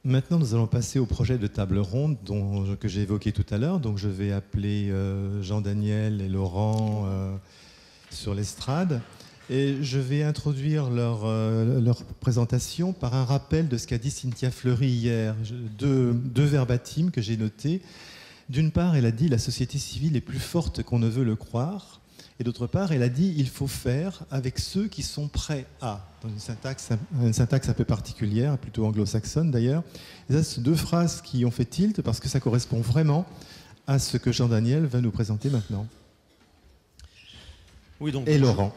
Maintenant, nous allons passer au projet de table ronde que j'ai évoqué tout à l'heure. Donc, je vais appeler Jean-Daniel et Laurent sur l'estrade. Et je vais introduire leur présentation par un rappel de ce qu'a dit Cynthia Fleury hier. Deux verbatims que j'ai notés. D'une part, elle a dit « la société civile est plus forte qu'on ne veut le croire ». Et d'autre part, elle a dit « il faut faire avec ceux qui sont prêts à ». Dans une syntaxe un peu particulière, plutôt anglo-saxonne d'ailleurs. Et ça, c'est deux phrases qui ont fait tilt parce que ça correspond vraiment à ce que Jean-Daniel va nous présenter maintenant. Oui, donc, et Laurent.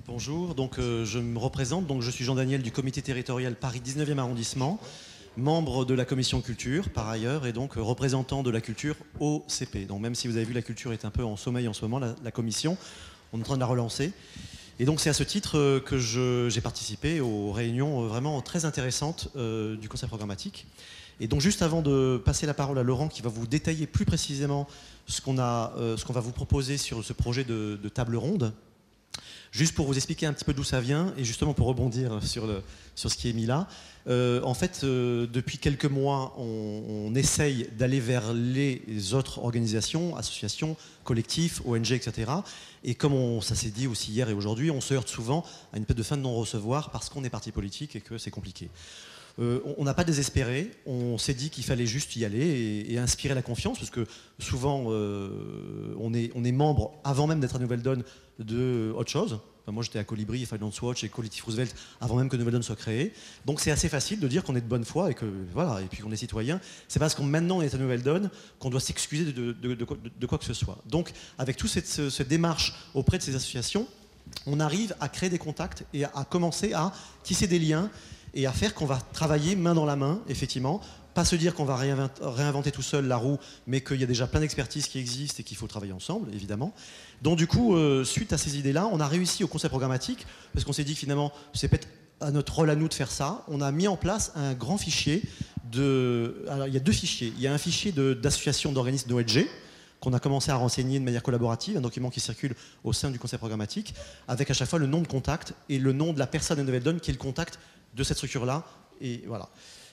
Bonjour, donc, je me représente, donc, je suis Jean-Daniel du comité territorial Paris 19e arrondissement, membre de la commission culture par ailleurs et donc représentant de la culture au CP. Donc même si vous avez vu la culture est un peu en sommeil en ce moment, la commission, on est en train de la relancer. Et donc c'est à ce titre que j'ai participé aux réunions vraiment très intéressantes du conseil programmatique. Et donc juste avant de passer la parole à Laurent qui va vous détailler plus précisément ce qu'on va vous proposer sur ce projet de table ronde, juste pour vous expliquer un petit peu d'où ça vient et justement pour rebondir sur ce qui est mis là. En fait, depuis quelques mois, on essaye d'aller vers les autres organisations, associations, collectifs, ONG, etc. Et comme ça s'est dit aussi hier et aujourd'hui, on se heurte souvent à une période de fin de non-recevoir parce qu'on est parti politique et que c'est compliqué. On n'a pas désespéré, on s'est dit qu'il fallait juste y aller et inspirer la confiance, parce que souvent on est membre, avant même d'être à Nouvelle Donne, de autre chose. Enfin, moi j'étais à Colibri, Finance Watch et Collectif Roosevelt avant même que Nouvelle Donne soit créée. Donc c'est assez facile de dire qu'on est de bonne foi et voilà, et puis qu'on est citoyen. C'est parce qu'on maintenant on est à Nouvelle Donne qu'on doit s'excuser de quoi que ce soit. Donc avec toute cette démarche auprès de ces associations, on arrive à créer des contacts et à commencer à tisser des liens et à faire qu'on va travailler main dans la main, effectivement. Pas se dire qu'on va réinventer tout seul la roue, mais qu'il y a déjà plein d'expertises qui existent et qu'il faut travailler ensemble, évidemment. Donc du coup, suite à ces idées-là, on a réussi au conseil programmatique, parce qu'on s'est dit que finalement, c'est peut-être à notre rôle à nous de faire ça. On a mis en place un grand fichier alors il y a deux fichiers. Il y a un fichier d'associations, d'organismes d'ONG, qu'on a commencé à renseigner de manière collaborative, un document qui circule au sein du conseil programmatique, avec à chaque fois le nom de contact et le nom de la personne de Nouvelle Donne qui est le contact de cette structure-là. Et voilà.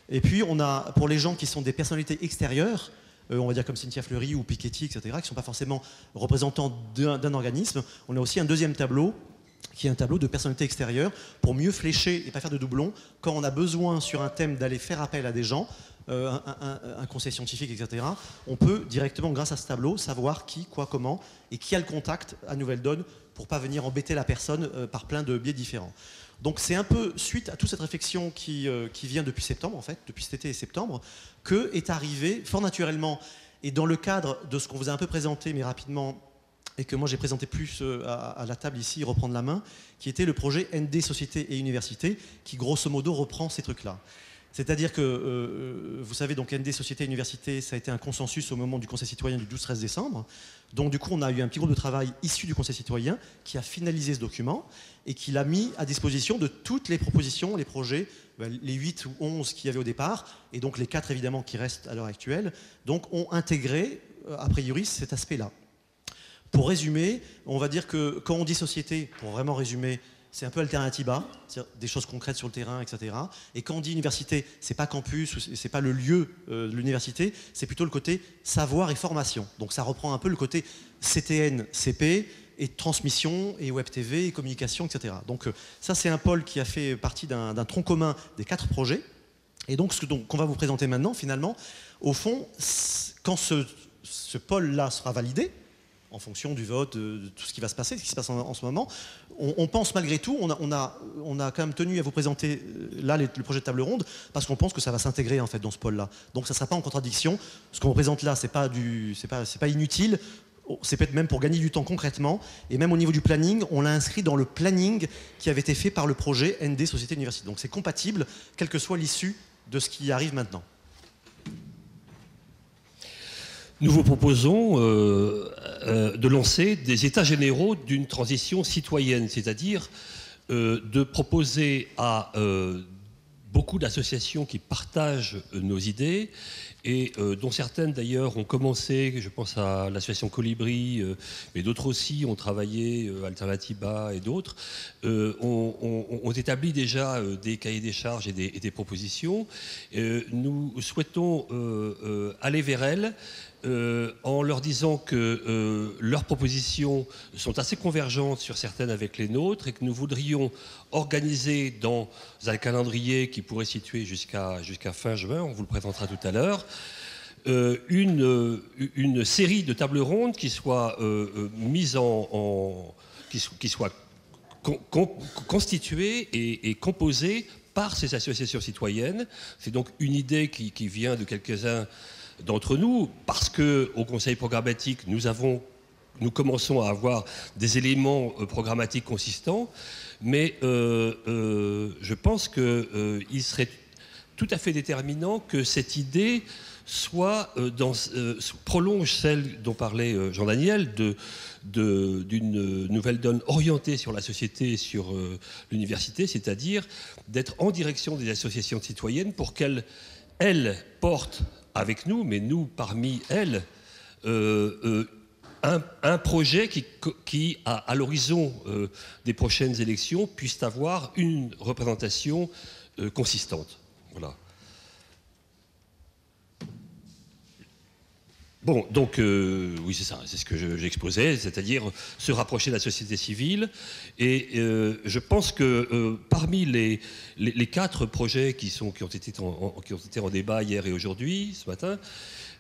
Et puis, on a, pour les gens qui sont des personnalités extérieures, on va dire comme Cynthia Fleury ou Piketty, etc., qui ne sont pas forcément représentants d'un organisme, on a aussi un deuxième tableau, qui est un tableau de personnalités extérieures, pour mieux flécher et pas faire de doublons, quand on a besoin sur un thème d'aller faire appel à des gens, un conseil scientifique, etc., on peut directement, grâce à ce tableau, savoir qui, quoi, comment, et qui a le contact à Nouvelle Donne, pour ne pas venir embêter la personne par plein de biais différents. Donc c'est un peu suite à toute cette réflexion qui vient depuis septembre, en fait, depuis cet été et septembre, que est arrivé fort naturellement, et dans le cadre de ce qu'on vous a un peu présenté, mais rapidement, et que moi j'ai présenté plus à la table ici, reprendre la main, qui était le projet ND Société et Université, qui grosso modo reprend ces trucs-là. C'est-à-dire que, vous savez, donc ND Société et Université, ça a été un consensus au moment du Conseil citoyen du 12-13 décembre. Donc du coup, on a eu un petit groupe de travail issu du Conseil citoyen qui a finalisé ce document et qui l'a mis à disposition de toutes les propositions, les projets, les 8 ou 11 qu'il y avait au départ, et donc les 4 évidemment qui restent à l'heure actuelle, donc ont intégré, a priori, cet aspect-là. Pour résumer, on va dire que quand on dit société, pour vraiment résumer, c'est un peu Alternativa, c'est-à-dire des choses concrètes sur le terrain, etc. Et quand on dit université, c'est pas campus, c'est pas le lieu de l'université, c'est plutôt le côté savoir et formation. Donc ça reprend un peu le côté CTN, CP, et transmission, et web TV, et communication, etc. Donc ça, c'est un pôle qui a fait partie d'un tronc commun des 4 projets. Et donc ce qu'on va vous présenter maintenant, finalement, au fond, quand ce pôle-là sera validé, en fonction du vote, de tout ce qui va se passer, ce qui se passe en ce moment. On pense malgré tout, on a quand même tenu à vous présenter là le projet de table ronde, parce qu'on pense que ça va s'intégrer en fait dans ce pôle-là. Donc ça ne sera pas en contradiction. Ce qu'on présente là, c'est pas inutile. C'est peut-être même pour gagner du temps concrètement. Et même au niveau du planning, on l'a inscrit dans le planning qui avait été fait par le projet ND Société Université. Donc c'est compatible, quelle que soit l'issue de ce qui arrive maintenant. Nous vous proposons de lancer des états généraux d'une transition citoyenne, c'est-à-dire de proposer à beaucoup d'associations qui partagent nos idées et dont certaines d'ailleurs ont commencé, je pense à l'association Colibri, mais d'autres aussi ont travaillé, Alternativa et d'autres, ont établi déjà des cahiers des charges et des propositions. Nous souhaitons aller vers elles en leur disant que leurs propositions sont assez convergentes sur certaines avec les nôtres et que nous voudrions organiser dans un calendrier qui pourrait se situer jusqu'à fin juin, on vous le présentera tout à l'heure, une série de tables rondes qui soit mise qui soit constituée et composée par ces associations citoyennes. C'est donc une idée qui vient de quelques-uns d'entre nous, parce qu'au Conseil programmatique, nous commençons à avoir des éléments programmatiques consistants, mais je pense qu'il serait tout à fait déterminant que cette idée prolonge celle dont parlait Jean-Daniel, d'une nouvelle donne orientée sur la société et sur l'université, c'est-à-dire d'être en direction des associations citoyennes pour qu'elles portent avec nous, mais nous parmi elles, un projet qui à l'horizon des prochaines élections, puisse avoir une représentation consistante. Voilà. Bon, donc, oui, c'est ça, c'est ce que j'exposais, c'est-à-dire se rapprocher de la société civile. Et je pense que parmi les 4 projets qui ont été en débat hier et aujourd'hui, ce matin,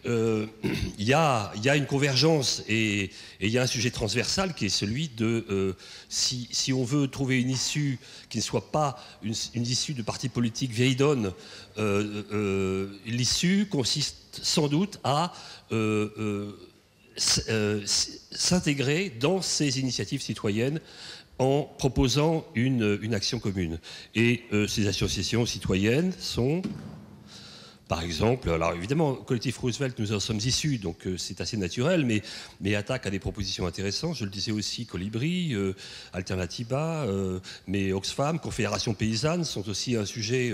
il y a une convergence et il y a un sujet transversal qui est celui de si on veut trouver une issue qui ne soit pas une issue de parti politique vieille donne, l'issue consiste sans doute à s'intégrer dans ces initiatives citoyennes en proposant une action commune. Et ces associations citoyennes sont, par exemple, alors évidemment, Collectif Roosevelt, nous en sommes issus, donc c'est assez naturel, mais Attaque a des propositions intéressantes. Je le disais aussi, Colibri, Alternativa, mais Oxfam, Confédération Paysanne sont aussi un sujet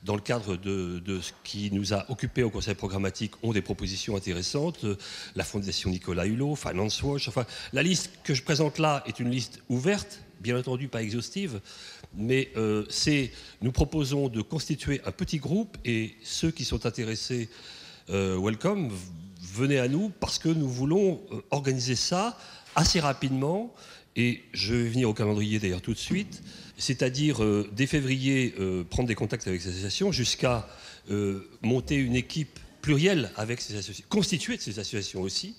dans le cadre de ce qui nous a occupés au Conseil programmatique, ont des propositions intéressantes. La Fondation Nicolas Hulot, Finance Watch, enfin, la liste que je présente là est une liste ouverte, bien entendu pas exhaustive, mais nous proposons de constituer un petit groupe et ceux qui sont intéressés, welcome, venez à nous parce que nous voulons organiser ça assez rapidement et je vais venir au calendrier d'ailleurs tout de suite, c'est-à-dire dès février prendre des contacts avec ces associations jusqu'à monter une équipe plurielle avec ces associations, constituée de ces associations aussi,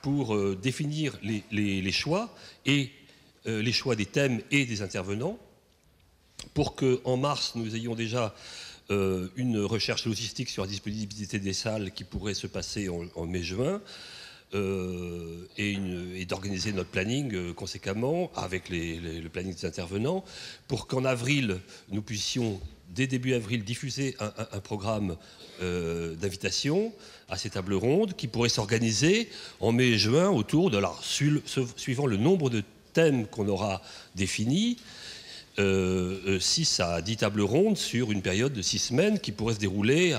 pour définir les choix et les choix des thèmes et des intervenants, pour qu'en mars, nous ayons déjà une recherche logistique sur la disponibilité des salles qui pourrait se passer en mai-juin, et d'organiser notre planning conséquemment avec le planning des intervenants, pour qu'en avril, nous puissions, dès début avril, diffuser un programme d'invitation à ces tables rondes qui pourrait s'organiser en mai et juin autour de, suivant le nombre de thèmes qu'on aura définis, 6 à 10 tables rondes sur une période de 6 semaines qui pourrait se dérouler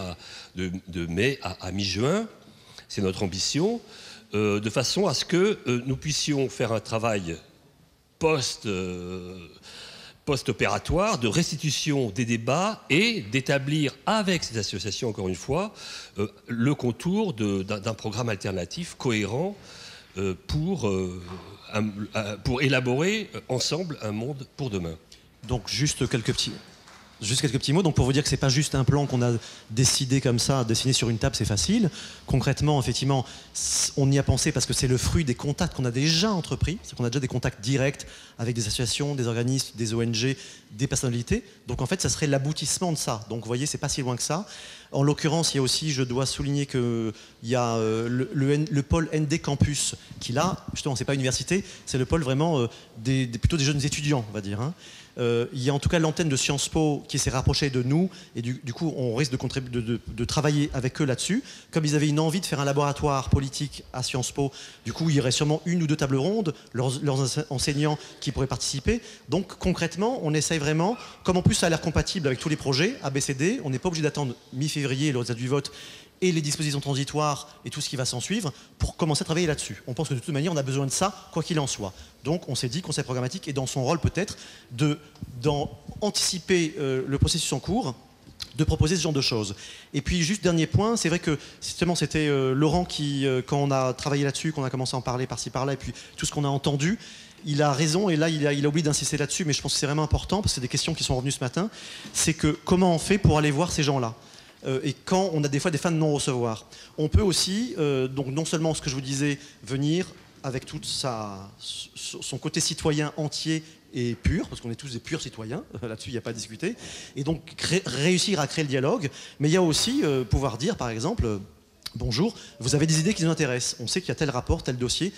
de mai à mi-juin. C'est notre ambition, de façon à ce que nous puissions faire un travail post-opératoire de restitution des débats et d'établir avec ces associations, encore une fois, le contour d'un programme alternatif cohérent pour élaborer ensemble un monde pour demain. Donc juste quelques petits mots. Donc pour vous dire que c'est pas juste un plan qu'on a décidé comme ça, dessiné sur une table, c'est facile. Concrètement, effectivement, on y a pensé parce que c'est le fruit des contacts qu'on a déjà entrepris. C'est qu'on a déjà des contacts directs avec des associations, des organismes, des ONG, des personnalités. Donc en fait, ça serait l'aboutissement de ça. Donc vous voyez, c'est pas si loin que ça. En l'occurrence, il y a aussi, je dois souligner qu'il y a le pôle ND Campus qui là, justement, c'est pas université, c'est le pôle vraiment plutôt des jeunes étudiants, on va dire. Hein. Il y a en tout cas l'antenne de Sciences Po qui s'est rapprochée de nous, et du coup, on risque de travailler avec eux là-dessus. Comme ils avaient une envie de faire un laboratoire politique à Sciences Po, du coup, il y aurait sûrement 1 ou 2 tables rondes, leurs enseignants qui pourraient participer. Donc, concrètement, on essaye vraiment, comme en plus ça a l'air compatible avec tous les projets, ABCD, on n'est pas obligé d'attendre mi-février le résultat du vote et les dispositions transitoires et tout ce qui va s'en suivre pour commencer à travailler là-dessus. On pense que de toute manière, on a besoin de ça, quoi qu'il en soit. Donc, on s'est dit, conseil programmatique est dans son rôle peut-être d'anticiper le processus en cours, de proposer ce genre de choses. Et puis, juste dernier point, c'est vrai que justement, c'était Laurent qui, quand on a travaillé là-dessus, qu'on a commencé à en parler par-ci par-là, et puis tout ce qu'on a entendu, il a raison, et là, il a oublié d'insister là-dessus, mais je pense que c'est vraiment important, parce que c'est des questions qui sont revenues ce matin, c'est que comment on fait pour aller voir ces gens-là ? Et quand on a des fois des fins de non-recevoir. On peut aussi, donc non seulement ce que je vous disais, venir avec tout son côté citoyen entier et pur, parce qu'on est tous des purs citoyens, là-dessus il n'y a pas à discuter, et donc réussir à créer le dialogue, mais il y a aussi pouvoir dire par exemple, bonjour, vous avez des idées qui nous intéressent, on sait qu'il y a tel rapport, tel dossier,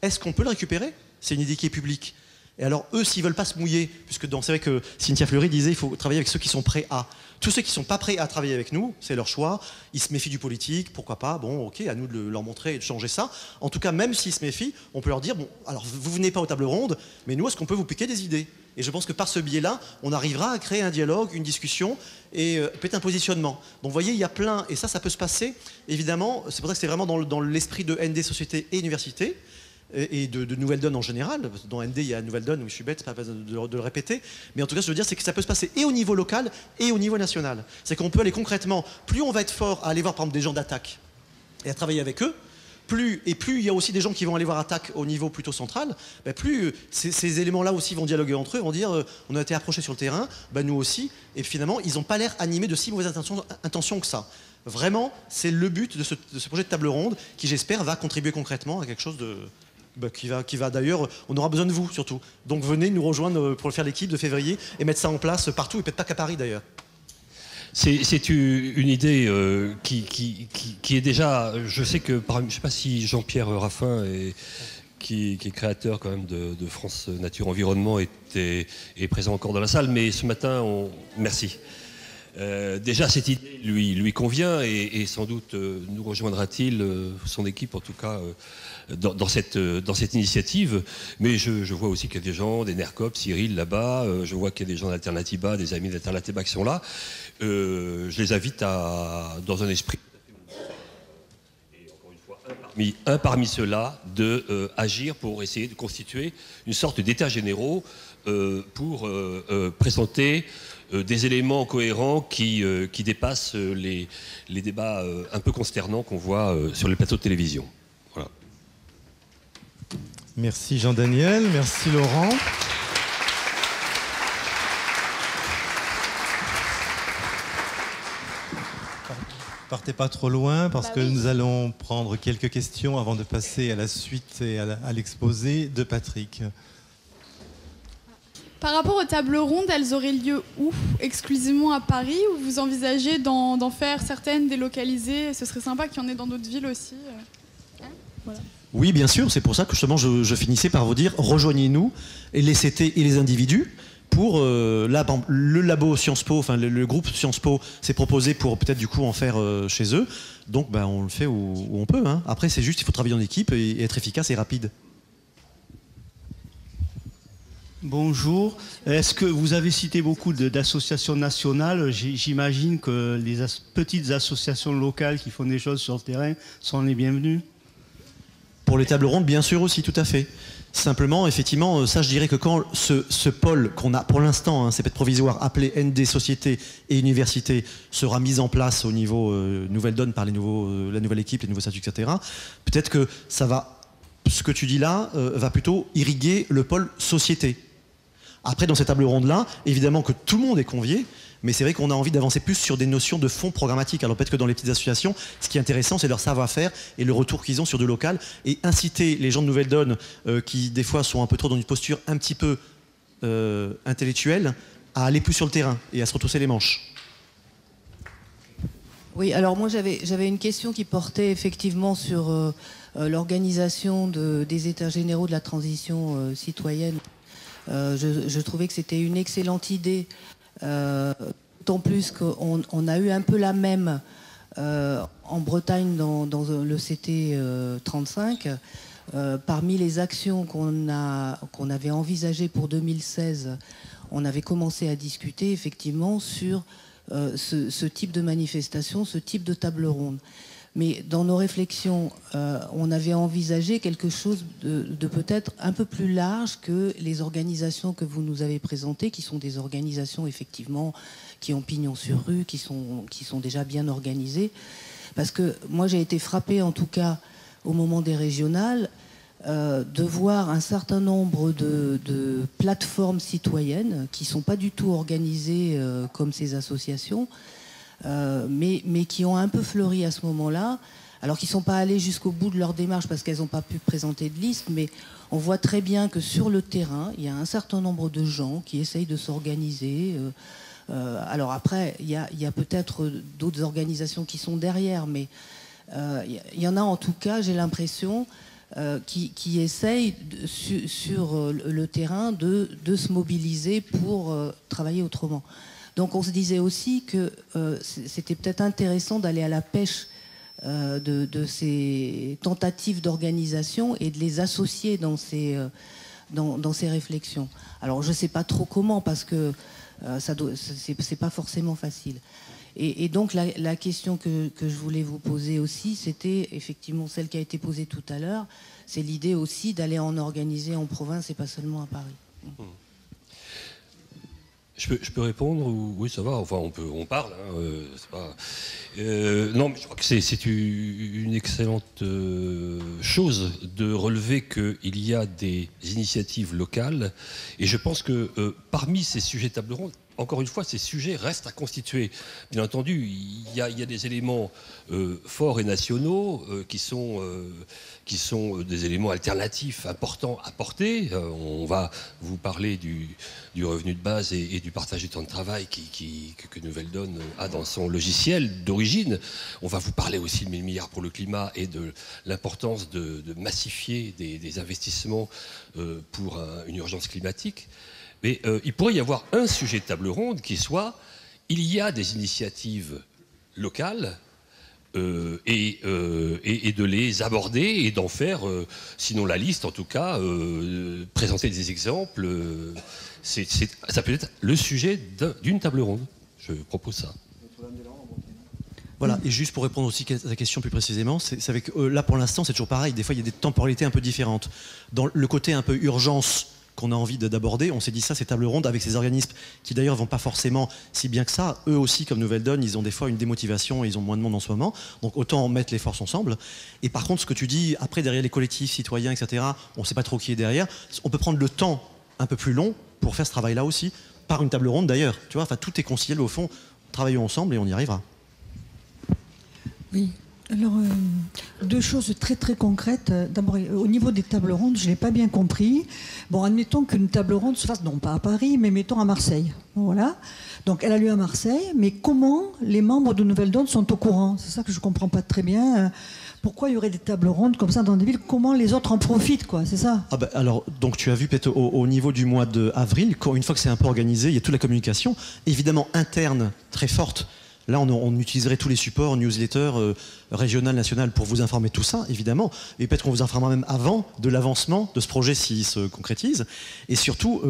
est-ce qu'on peut le récupérer ? C'est une idée qui est publique. Et alors eux, s'ils ne veulent pas se mouiller, puisque c'est vrai que Cynthia Fleury disait il faut travailler avec ceux qui sont prêts à. Tous ceux qui ne sont pas prêts à travailler avec nous, c'est leur choix, ils se méfient du politique, pourquoi pas, bon ok, à nous de leur montrer et de changer ça. En tout cas, même s'ils se méfient, on peut leur dire, bon, alors vous venez pas aux tables rondes, mais nous, est-ce qu'on peut vous piquer des idées ? Et je pense que par ce biais-là, on arrivera à créer un dialogue, une discussion et peut-être un positionnement. Donc vous voyez, il y a plein, et ça peut se passer, évidemment, c'est pour ça que c'est vraiment dans l'esprit de ND Société et Université, et de Nouvelle Donne en général. Dans ND, il y a Nouvelle Donne, où je suis bête, c'est pas besoin de le répéter. Mais en tout cas, ce que je veux dire, c'est que ça peut se passer et au niveau local et au niveau national. C'est qu'on peut aller concrètement, plus on va être fort à aller voir par exemple des gens d'attaque et à travailler avec eux, plus il y a aussi des gens qui vont aller voir attaque au niveau plutôt central, plus ces éléments-là aussi vont dialoguer entre eux, vont dire on a été approchés sur le terrain, nous aussi, et finalement, ils n'ont pas l'air animés de si mauvaises intentions que ça. Vraiment, c'est le but de ce projet de table ronde qui, j'espère, va contribuer concrètement à quelque chose qui va d'ailleurs, on aura besoin de vous surtout. Donc venez nous rejoindre pour faire l'équipe de février et mettre ça en place partout, et peut-être pas qu'à Paris d'ailleurs. C'est une idée qui est déjà, je sais que, je ne sais pas si Jean-Pierre Raffin, qui est créateur quand même de France Nature Environnement, est présent encore dans la salle, mais ce matin, merci. Déjà, cette idée lui convient et sans doute nous rejoindra-t-il, son équipe en tout cas, dans cette initiative. Mais je vois aussi qu'il y a des gens, des NERCOP, Cyril là-bas, je vois qu'il y a des gens d'Alternativa, des amis d'Alternativa qui sont là. Je les invite dans un esprit, et encore une fois, un parmi ceux-là, de agir pour essayer de constituer une sorte d'états généraux pour présenter des éléments cohérents qui dépassent les débats un peu consternants qu'on voit sur les plateaux de télévision. Voilà. Merci Jean-Daniel, merci Laurent. Partez pas trop loin parce que nous allons prendre quelques questions avant de passer à la suite et à l'exposé de Patrick. Par rapport aux tables rondes, elles auraient lieu où ? Exclusivement à Paris, ou vous envisagez d'en faire certaines délocalisées ? Ce serait sympa qu'il y en ait dans d'autres villes aussi. Voilà. Oui, bien sûr, c'est pour ça que justement je finissais par vous dire rejoignez-nous, et les CT et les individus. Pour le labo Sciences Po, enfin le groupe Sciences Po s'est proposé pour peut-être du coup en faire chez eux. Donc on le fait où on peut. Hein. Après, c'est juste, il faut travailler en équipe et être efficace et rapide. Bonjour. Est-ce que vous avez cité beaucoup d'associations nationales ? J'imagine que les petites associations locales qui font des choses sur le terrain sont les bienvenues. Pour les tables rondes, bien sûr aussi, tout à fait. Simplement, effectivement, ça je dirais que quand ce pôle qu'on a pour l'instant, c'est peut-être provisoire, appelé ND Société et Université, sera mis en place au niveau Nouvelle Donne par la nouvelle équipe, les nouveaux statuts, etc., peut-être que ça va, ce que tu dis là, va plutôt irriguer le pôle Société. Après, dans cette table ronde-là, évidemment que tout le monde est convié, mais c'est vrai qu'on a envie d'avancer plus sur des notions de fonds programmatiques. Alors peut-être que dans les petites associations, ce qui est intéressant, c'est leur savoir-faire et le retour qu'ils ont sur du local, et inciter les gens de Nouvelle Donne, qui des fois sont un peu trop dans une posture un petit peu intellectuelle, à aller plus sur le terrain et à se retrousser les manches. Oui, alors moi j'avais une question qui portait effectivement sur l'organisation des états généraux de la transition citoyenne Je trouvais que c'était une excellente idée, d'autant plus qu'on a eu un peu la même en Bretagne dans le CT 35. Parmi les actions qu'on avait envisagées pour 2016, on avait commencé à discuter effectivement sur ce type de manifestation, ce type de table ronde. Mais dans nos réflexions, on avait envisagé quelque chose de peut-être un peu plus large que les organisations que vous nous avez présentées, qui sont des organisations effectivement qui ont pignon sur rue, qui sont déjà bien organisées. Parce que moi j'ai été frappée en tout cas au moment des régionales de voir un certain nombre de plateformes citoyennes qui ne sont pas du tout organisées comme ces associations, mais qui ont un peu fleuri à ce moment-là, alors qu'ils ne sont pas allés jusqu'au bout de leur démarche parce qu'elles n'ont pas pu présenter de liste, mais on voit très bien que sur le terrain, il y a un certain nombre de gens qui essayent de s'organiser. Alors après, il y a peut-être d'autres organisations qui sont derrière, mais il y en a en tout cas, j'ai l'impression, qui essayent sur le terrain de se mobiliser pour travailler autrement. Donc on se disait aussi que c'était peut-être intéressant d'aller à la pêche de ces tentatives d'organisation et de les associer dans ces réflexions. Alors je ne sais pas trop comment, parce que c'est pas forcément facile. Et donc la question que je voulais vous poser aussi, c'était effectivement celle qui a été posée tout à l'heure, c'est l'idée aussi d'aller en organiser en province et pas seulement à Paris. Je peux répondre ou... Oui, ça va. Enfin, on parle. Hein, c'est pas... non, mais je crois que c'est une excellente chose de relever qu'il y a des initiatives locales. Et je pense que parmi ces sujets de table ronde, encore une fois, ces sujets restent à constituer. Bien entendu, il y a des éléments forts et nationaux qui sont des éléments alternatifs importants à porter. On va vous parler du revenu de base et du partage du temps de travail que Nouvelle Donne a dans son logiciel d'origine. On va vous parler aussi de 1000 milliards pour le climat et de l'importance de massifier des investissements pour une urgence climatique. Mais il pourrait y avoir un sujet de table ronde qui soit, il y a des initiatives locales et de les aborder et d'en faire, sinon la liste en tout cas, présenter des exemples. Ça peut être le sujet d'une table ronde. Je propose ça. Voilà, et juste pour répondre aussi à ta question plus précisément, c'est avec là pour l'instant c'est toujours pareil, des fois il y a des temporalités un peu différentes. Dans le côté un peu urgence qu'on a envie d'aborder, on s'est dit ça, ces tables rondes avec ces organismes qui d'ailleurs vont pas forcément si bien que ça, eux aussi comme Nouvelle Donne, ils ont des fois une démotivation, ils ont moins de monde en ce moment, donc autant mettre les forces ensemble. Et par contre ce que tu dis, après derrière les collectifs citoyens, etc., on ne sait pas trop qui est derrière, on peut prendre le temps un peu plus long pour faire ce travail-là aussi, par une table ronde d'ailleurs, tu vois, enfin tout est concilié au fond, travaillons ensemble et on y arrivera. Oui. Alors, deux choses très très concrètes. D'abord, au niveau des tables rondes, je ne l'ai pas bien compris. Bon, admettons qu'une table ronde se fasse, non pas à Paris, mais mettons à Marseille. Voilà. Donc, elle a lieu à Marseille, mais comment les membres de Nouvelle Donne sont au courant? C'est ça que je ne comprends pas très bien. Pourquoi il y aurait des tables rondes comme ça dans des villes? Comment les autres en profitent, quoi? C'est ça? Ah ben, alors, donc tu as vu peut-être au niveau du mois d'avril, une fois que c'est un peu organisé, il y a toute la communication, évidemment interne, très forte. Là, on utiliserait tous les supports, newsletters, régional, national, pour vous informer de tout ça, évidemment. Et peut-être qu'on vous informera même avant de l'avancement de ce projet s'il se concrétise. Et surtout,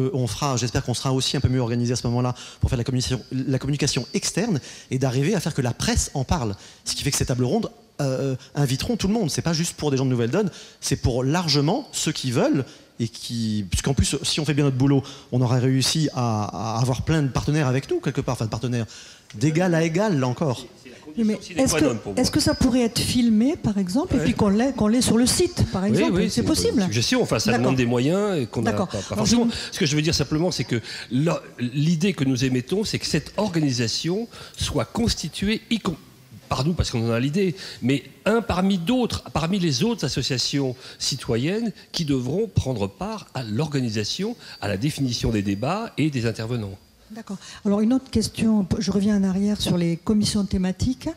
j'espère qu'on sera aussi un peu mieux organisé à ce moment-là pour faire la communication externe et d'arriver à faire que la presse en parle. Ce qui fait que ces tables rondes inviteront tout le monde. C'est pas juste pour des gens de Nouvelle Donne, c'est pour largement ceux qui veulent. Puisqu'en plus, si on fait bien notre boulot, on aura réussi à avoir plein de partenaires avec nous, quelque part, enfin de partenaires d'égal à égal, là encore. Mais est-ce que ça pourrait être filmé, par exemple, et puis qu'on l'ait sur le site, par exemple? Oui, c'est possible. Suggestion, enfin, ça demande des moyens et qu'on n'a pas forcément. Ce que je veux dire simplement, c'est que l'idée que nous émettons, c'est que cette organisation soit constituée, par nous, parce qu'on en a l'idée, mais parmi d'autres, parmi les autres associations citoyennes qui devront prendre part à l'organisation, à la définition des débats et des intervenants. D'accord. Alors une autre question, je reviens en arrière sur les commissions thématiques.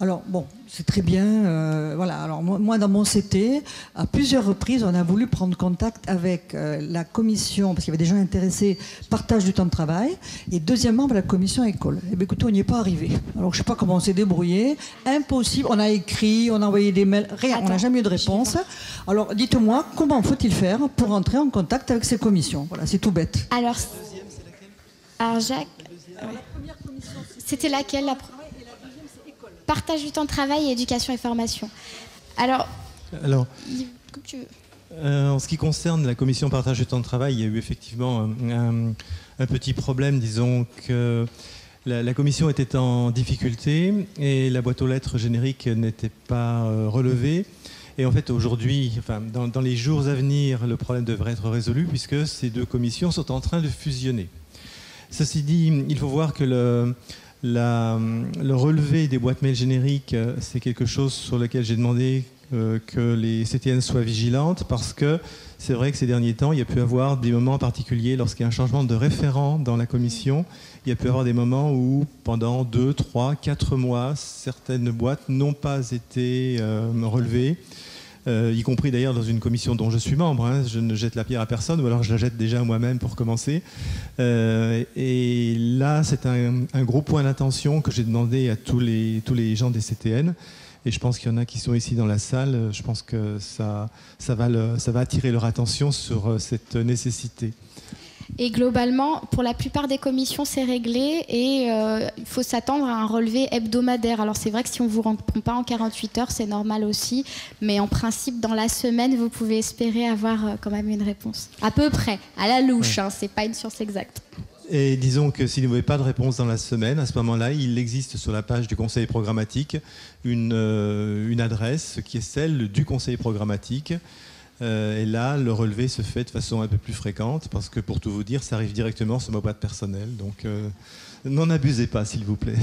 Alors bon, c'est très bien. Voilà. Alors moi, dans mon CT, à plusieurs reprises, on a voulu prendre contact avec la commission, parce qu'il y avait des gens intéressés, partage du temps de travail, et deuxièmement, la commission école. Eh bien, écoutez, on n'y est pas arrivé. Alors je ne sais pas comment on s'est débrouillé. Impossible. On a écrit, on a envoyé des mails, rien. On n'a jamais eu de réponse. Alors dites-moi, comment faut-il faire pour entrer en contact avec ces commissions? Voilà, c'est tout bête. Alors Jacques, c'était laquelle Partage du temps de travail et éducation et formation. Alors comme tu veux. En ce qui concerne la commission partage du temps de travail, il y a eu effectivement un petit problème, disons que la commission était en difficulté et la boîte aux lettres générique n'était pas relevée. Et en fait, aujourd'hui, enfin, dans les jours à venir, le problème devrait être résolu puisque ces deux commissions sont en train de fusionner. Ceci dit, il faut voir que le relevé des boîtes mail génériques, c'est quelque chose sur lequel j'ai demandé que les CTN soient vigilantes parce que c'est vrai que ces derniers temps, il y a pu avoir des moments particuliers lorsqu'il y a un changement de référent dans la commission. Il y a pu avoir des moments où, pendant 2, 3, 4 mois, certaines boîtes n'ont pas été relevées. Y compris d'ailleurs dans une commission dont je suis membre, hein. Je ne jette la pierre à personne, ou alors je la jette déjà moi-même pour commencer. Et là, c'est un gros point d'attention que j'ai demandé à tous les gens des CTN. Et je pense qu'il y en a qui sont ici dans la salle. Je pense que ça va attirer leur attention sur cette nécessité. Et globalement, pour la plupart des commissions, c'est réglé et il faut s'attendre à un relevé hebdomadaire. Alors c'est vrai que si on ne vous répond pas en 48 heures, c'est normal aussi. Mais en principe, dans la semaine, vous pouvez espérer avoir quand même une réponse. À peu près, à la louche, ouais. Hein, c'est pas une science exacte. Et disons que s'il n'y avait pas de réponse dans la semaine, à ce moment-là, il existe sur la page du conseil programmatique une adresse qui est celle du conseil programmatique. Et là, le relevé se fait de façon un peu plus fréquente parce que, pour tout vous dire, ça arrive directement sur ma boîte personnelle. Donc, n'en abusez pas, s'il vous plaît.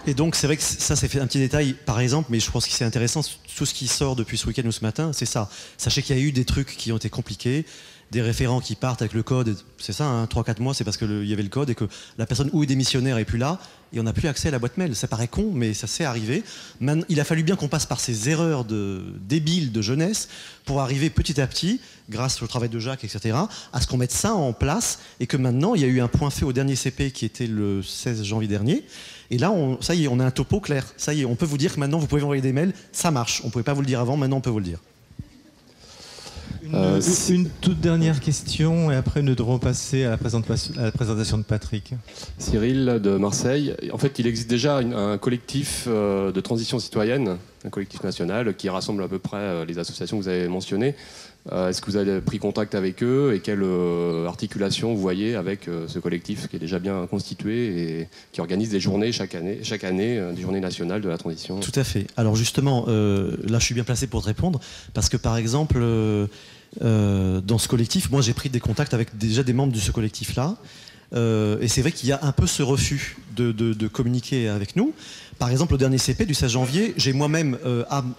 Et donc, c'est vrai que ça, c'est un petit détail, par exemple, mais je pense que c'est intéressant. Tout ce qui sort depuis ce week-end ou ce matin, c'est ça. Sachez qu'il y a eu des trucs qui ont été compliqués, des référents qui partent avec le code. C'est ça, hein, 3-4 mois, c'est parce qu'il y avait le code et que la personne ou est démissionnaire n'est plus là et on n'a plus accès à la boîte mail. Ça paraît con, mais ça s'est arrivé. Maintenant, il a fallu bien qu'on passe par ces erreurs débiles de jeunesse pour arriver petit à petit, grâce au travail de Jacques, etc., à ce qu'on mette ça en place et que maintenant, il y a eu un point fait au dernier CP qui était le 16 janvier dernier. Et là, ça y est, on a un topo clair. Ça y est, on peut vous dire que maintenant, vous pouvez envoyer des mails. Ça marche. On ne pouvait pas vous le dire avant, maintenant, on peut vous le dire. Une toute dernière question et après nous devrons passer à la présentation de Patrick. Cyril de Marseille. En fait, il existe déjà un collectif de transition citoyenne, un collectif national qui rassemble à peu près les associations que vous avez mentionnées. Est-ce que vous avez pris contact avec eux et quelle articulation vous voyez avec ce collectif qui est déjà bien constitué et qui organise des journées chaque année des journées nationales de la transition? Tout à fait. Alors justement, là je suis bien placé pour te répondre parce que par exemple, dans ce collectif, moi j'ai pris des contacts avec déjà des membres de ce collectif-là. Et c'est vrai qu'il y a un peu ce refus de communiquer avec nous. Par exemple, au dernier CP du 16 janvier, j'ai moi-même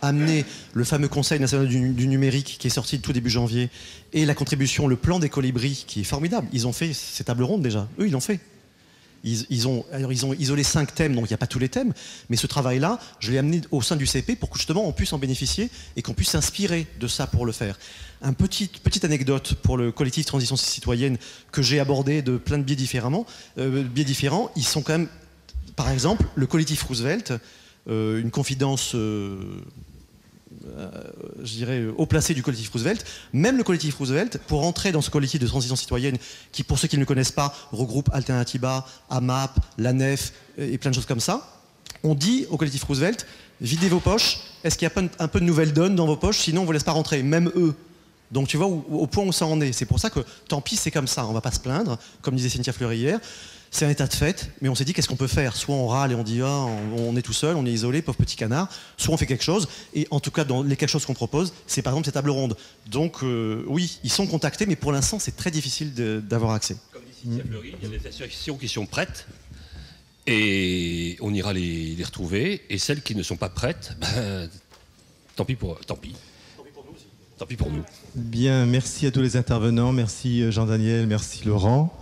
amené le fameux Conseil national du numérique qui est sorti tout début janvier et la contribution, le plan des colibris qui est formidable. Ils ont fait ces tables rondes déjà. Eux, ils l'ont fait. Ils ont isolé 5 thèmes, donc il n'y a pas tous les thèmes, mais ce travail-là, je l'ai amené au sein du CP pour que justement on puisse en bénéficier et qu'on puisse s'inspirer de ça pour le faire. Une petite anecdote pour le collectif Transition Citoyenne que j'ai abordé de plein de biais différents, ils sont quand même, par exemple, le collectif Roosevelt, une confidence... je dirais, haut placé du collectif Roosevelt. Même le collectif Roosevelt, pour entrer dans ce collectif de transition citoyenne, qui, pour ceux qui ne le connaissent pas, regroupe Alternativa, AMAP, l'ANEF et plein de choses comme ça, on dit au collectif Roosevelt, videz vos poches, est-ce qu'il y a un peu de nouvelles donnes dans vos poches, sinon on ne vous laisse pas rentrer, même eux. Donc tu vois au point où ça en est. C'est pour ça que, tant pis, c'est comme ça, on ne va pas se plaindre, comme disait Cynthia Fleury hier. C'est un état de fait, mais on s'est dit qu'est-ce qu'on peut faire? Soit on râle et on dit on est tout seul, on est isolé, pauvre petit canard, soit on fait quelque chose, et en tout cas dans les quelque chose qu'on propose, c'est par exemple ces tables rondes. Donc oui, ils sont contactés, mais pour l'instant c'est très difficile d'avoir accès. Comme dit Cynthia Fleury, il y a des associations qui sont prêtes, et on ira les retrouver, et celles qui ne sont pas prêtes, tant pis pour nous. Bien, merci à tous les intervenants, merci Jean-Daniel, merci Laurent.